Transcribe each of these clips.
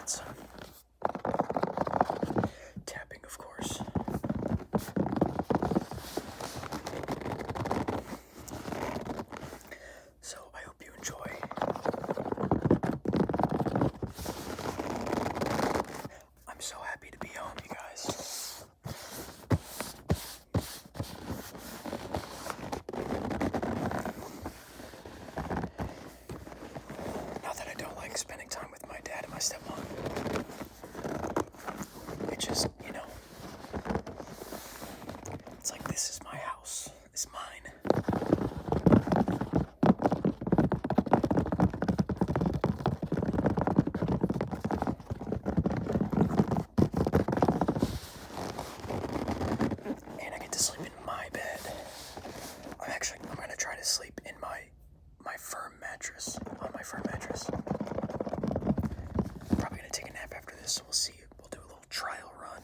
and some tapping, of course. So I hope you enjoy. I'm so happy to be home, you guys. Not that I don't like spending time with my dad and my stepmom. It just, it's like this is my house. It's mine. And I get to sleep in my bed. I'm gonna try to sleep in my firm mattress. On my firm mattress. Probably gonna take a nap after this, so we'll see. We'll do a little trial run.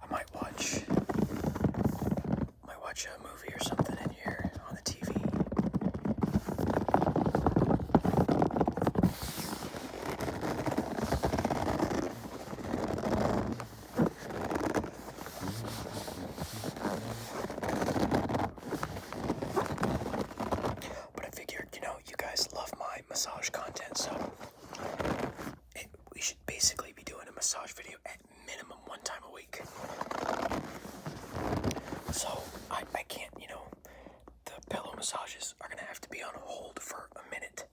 I might watch a movie or something in here on the TV. But I figured, you guys love my massage content, so we should basically be doing a massage video at minimum one time a week. So I can't, the pillow massages are gonna have to be on hold for a minute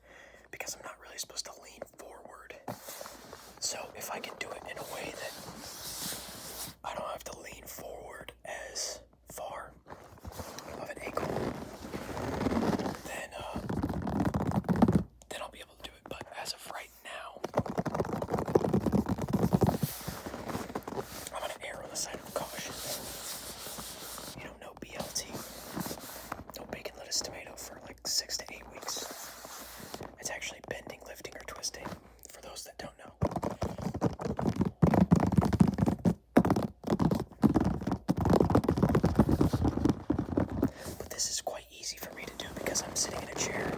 because I'm not really supposed to lean forward. So if I can do it in a way that I don't have to lean forward as far of an ankle, then I'll be able to do it. But as of right now, I'm gonna err on the side of caution. No BLT, no bacon, lettuce, tomato for like 6 to 8 weeks. It's actually bending, lifting, or twisting, for those that don't know. But this is quite easy for me to do because I'm sitting in a chair.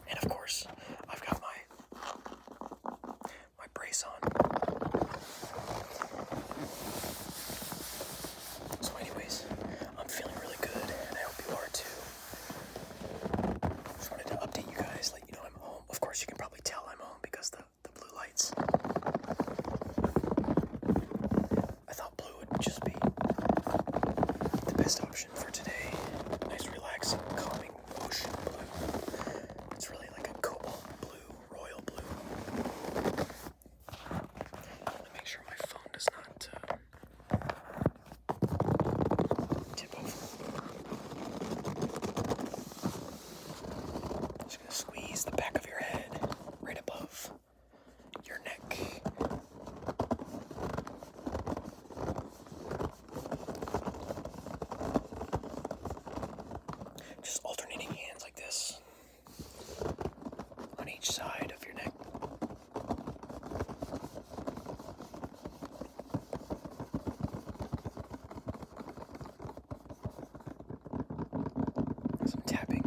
And of course, I've got my brace on. So anyways, I'm feeling really good, and I hope you are too. Just wanted to update you guys, let you know I'm home. Of course, you can probably tell I'm home because the blue lights. I thought blue would just be the best option for today. Nice, relaxing, calming ocean blue. It's really like a cobalt blue, royal blue. Let me make sure my phone does not tip over. Just gonna squeeze the back of your head right above your neck. Just alternating hands like this on each side of your neck. Some tapping.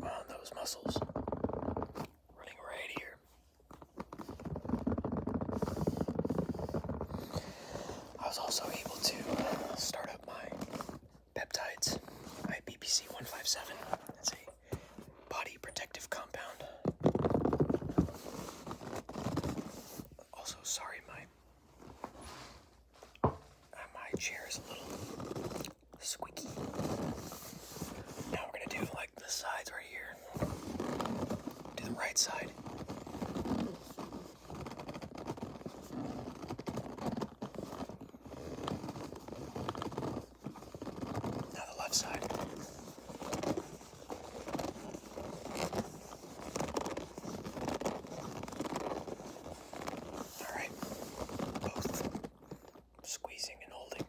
On those muscles. Running right here. I was also able to start up my peptides, my BPC 157. That's a body protective compound. Also, sorry, my chair is a little squeaky. Now we're gonna do like the sides right here. Do the right side. Now the left side. Alright. Both squeezing and holding.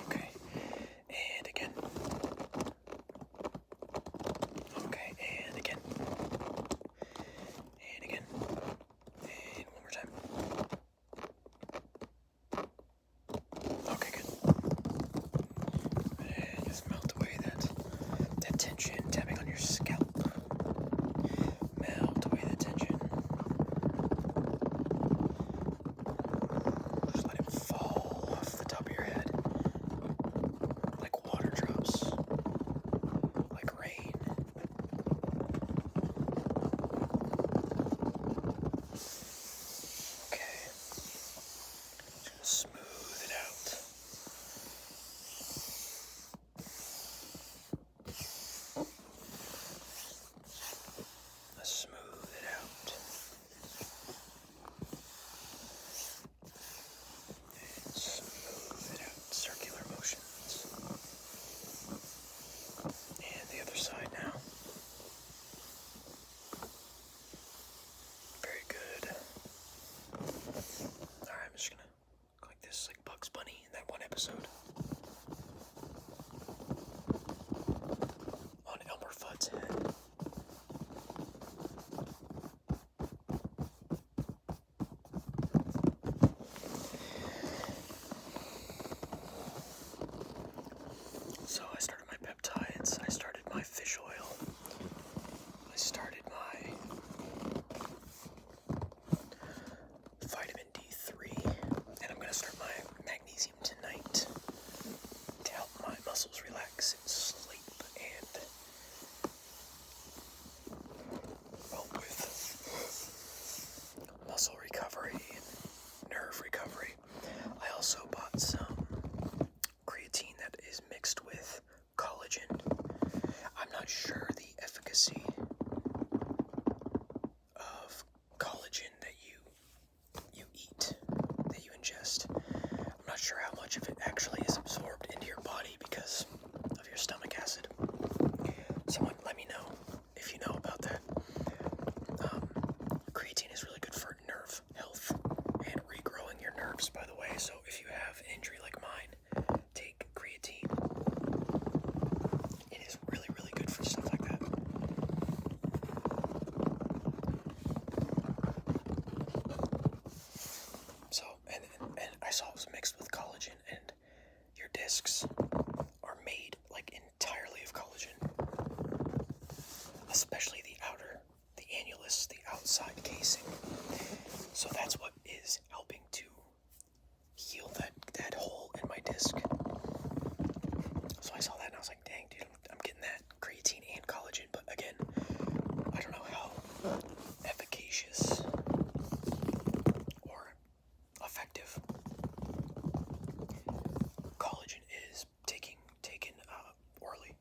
Okay. And again. Okay, and again. And again. And one more time. Bugs Bunny in that one episode. On Elmer Fudd's head. So I started my peptides, I started my fish oil, I started my vitamin D3, and I'm going to start my magnesium tonight to help my muscles relax and sleep and help with muscle recovery and nerve recovery. I also bought some creatine that is mixed with collagen. I'm not sure the efficacy of collagen that you eat, that you ingest. I'm not sure how much of it actually is absorbed into your body because of your stomach acid. Someone let me know if you know about that. Creatine is really good for nerve health and regrowing your nerves, by the way. So if you have an injury like mine, take creatine. It is really, really good for stuff like that. So, and I saw it was mixed with collagen, and your discs are made like entirely of collagen, especially the annulus, the outside casing. So that's what is helping to heal that hole in my disc. So I saw that and I was like, dang, dude, I'm getting that creatine and collagen. But again, I don't know how efficacious or effective collagen is taken orally.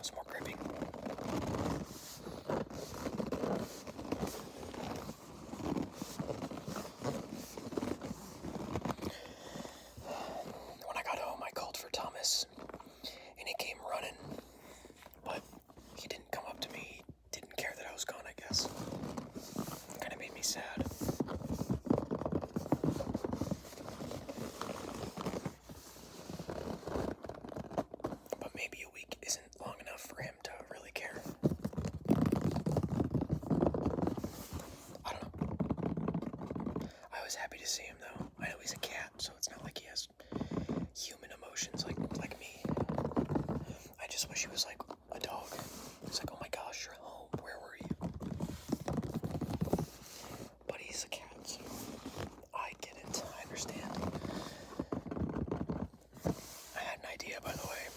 Some more gripping. When I got home, I called for Thomas, and he came running, but he didn't come up to me. He didn't care that I was gone, I guess. Kind of made me sad. But maybe a week isn't long enough for him to really care. I don't know. I was happy to see him, though. I know he's a cat, so it's not like he has human emotions like me. I just wish he was like a dog. It's like, oh my gosh, you're home. Where were you? But he's a cat, so I get it. I understand. I had an idea, by the way.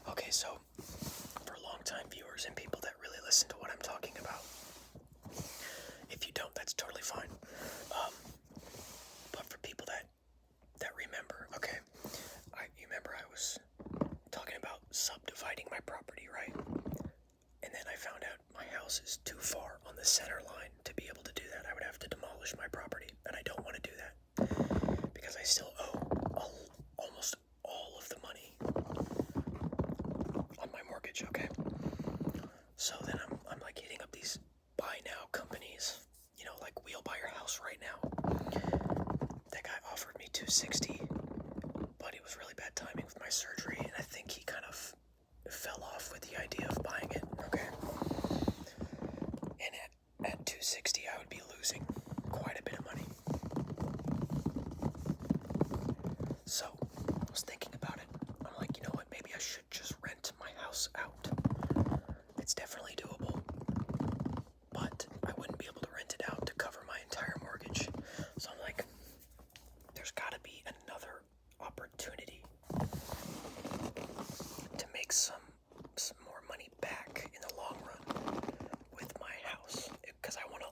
Okay, so for long-time viewers and people that really listen to what I'm talking about, if you don't, that's totally fine. But for people that remember, okay, you remember I was talking about subdividing my property, right? And then I found out my house is too far on the center line to be able to do that. I would have to demolish my property, and I don't want to do that because I still owe almost all of the money on my mortgage, okay? So then I'm like hitting up these buy now companies, you know, like we'll buy your house right now. That guy offered me $260, but it was really bad timing with my surgery, and I think he kind of fell off with the idea of buying it, okay? And at $260, I would be losing quite a bit of money. So I was thinking about it. I'm like, you know what? Maybe I should just rent my house out. It's definitely doable, but I wouldn't be able to rent it out to cover my entire mortgage. So I'm like, there's got to be another opportunity to make some more money back in the long run with my house, because I want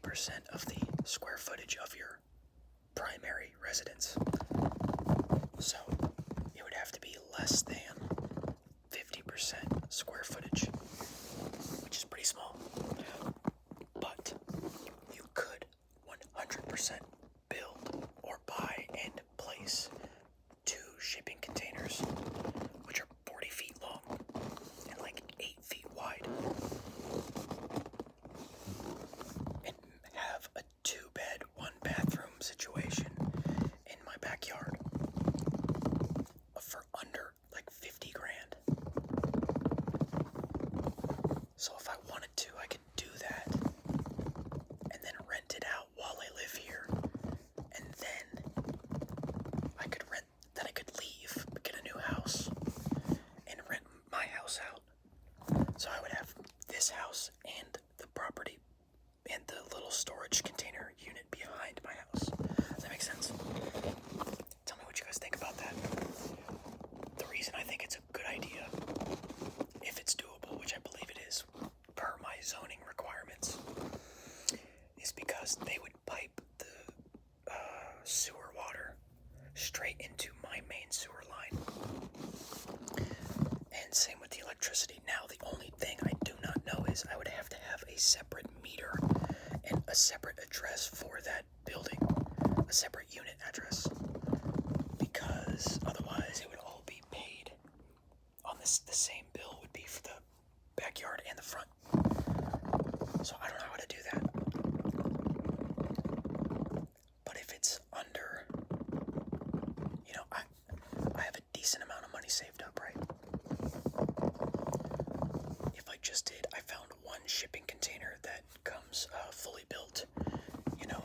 50% of the square footage of your primary residence. So it would have to be less than 50% square footage, which is pretty small. But you could 100% build or buy and place 2 shipping containers, which are 40 feet long and like 8 feet wide, and have a 2-bed, 1-bathroom situation in my backyard for under like 50 grand. So if I wanted to, I could do that and then rent it out while I live here, and then I could leave, get a new house, and rent my house out. So I would have this house and the property and the little storage container unit behind my house. Does that make sense? Tell me what you guys think about that. The reason I think it's a good idea, if it's doable, which I believe it is, per my zoning requirements, is because they would pipe the sewer water straight into my main sewer line. And same with the electricity. Now, the only thing I do not know is I would have to have a separate meter and a separate address for that building, a separate unit address, because otherwise it would all be paid on this. The same bill would be for the backyard and the front. So I don't know how to do that. But if it's under, I have a decent amount of money saved up, right? If I just did, I found 1 shipping container that comes fully built,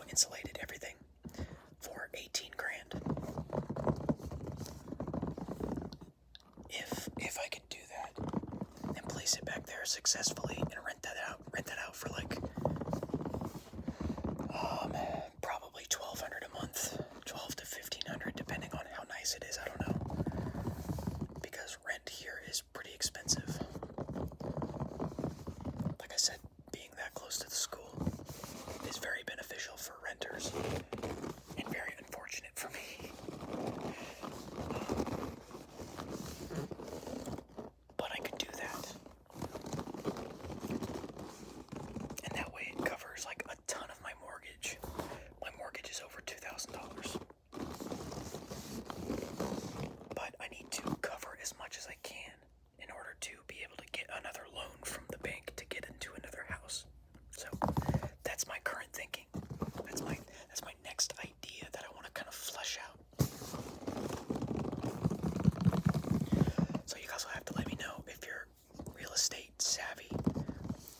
insulated, everything, for 18 grand. If I could do that and place it back there successfully and rent that out for like probably $1,200 a month, $1,200 to $1,500, depending on how nice it is. I don't know, because rent here is pretty expensive. Like I said, being that close to the school is very beneficial for renters and very unfortunate for me. But I could do that. And that way it covers like a ton of my mortgage. My mortgage is over $2,000. But I need to cover as much as I can in order to be able to get another loan from the bank to get into another house. So that's my current thinking. That's my next idea that I want to kind of flesh out. So you guys will have to let me know if you're real estate savvy.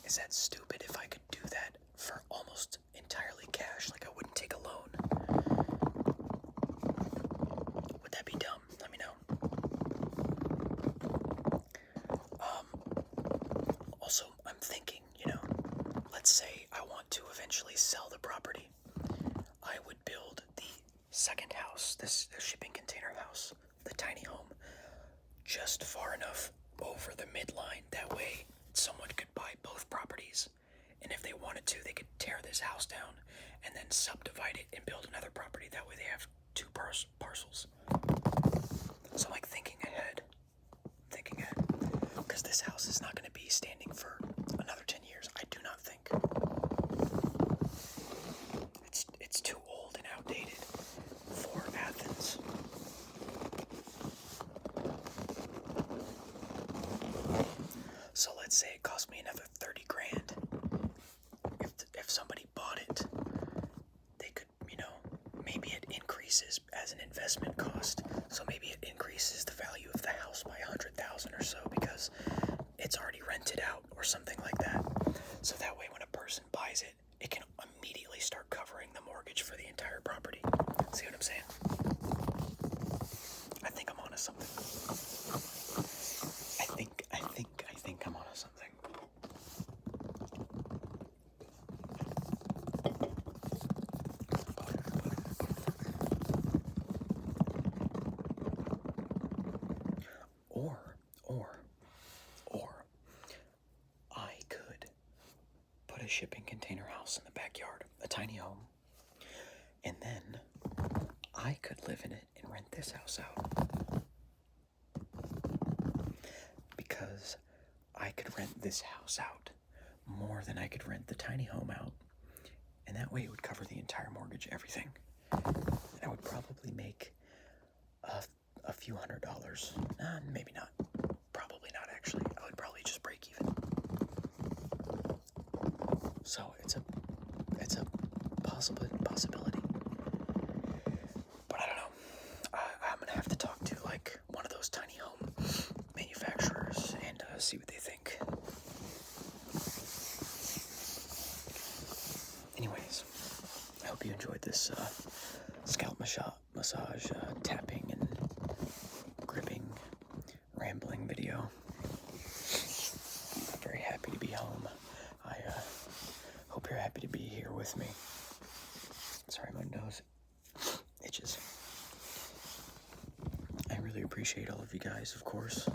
Is that stupid if I could do that for almost entirely cash? Like I wouldn't take a loan. Would that be dumb? Let me know. Also, I'm thinking, let's say I want to eventually sell the property. I would build the second house, the shipping container house, the tiny home, just far enough over the midline. That way, someone could buy both properties. And if they wanted to, they could tear this house down and then subdivide it and build another property. That way they have 2 parcels. So I'm like thinking ahead. Because this house is not going to be standing for another 10 years. I do not think. It's too old and outdated for Athens. So let's say it cost me another 30 grand. If somebody bought it, they could, maybe it increases as an investment cost. So maybe it increases the value of the house by 100,000 or so because it's already rented out or something like that. So that way when a person buys it, it can immediately start covering the mortgage for the entire property. See what I'm saying? I think I'm onto something. I think I'm onto something. Or I could put a shipping container house in the backyard, a tiny home, and then I could live in it and rent this house out. Because I could rent this house out more than I could rent the tiny home out, and that way it would cover the entire mortgage, everything. And I would probably make a few $100s. Maybe not. Probably not, actually. I would probably just break even. So it's a possibility. But I don't know. I'm gonna have to talk to like one of those tiny home manufacturers and see what they think. Anyways, I hope you enjoyed this scalp massage, tapping and gripping, rambling video. I'm very happy to be home. I hope you're happy to be here with me. Sorry, my nose itches. I really appreciate all of you guys, of course.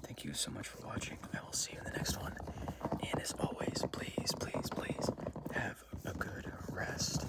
Thank you so much for watching. I will see you in the next one. And as always, please, please, please have a good rest.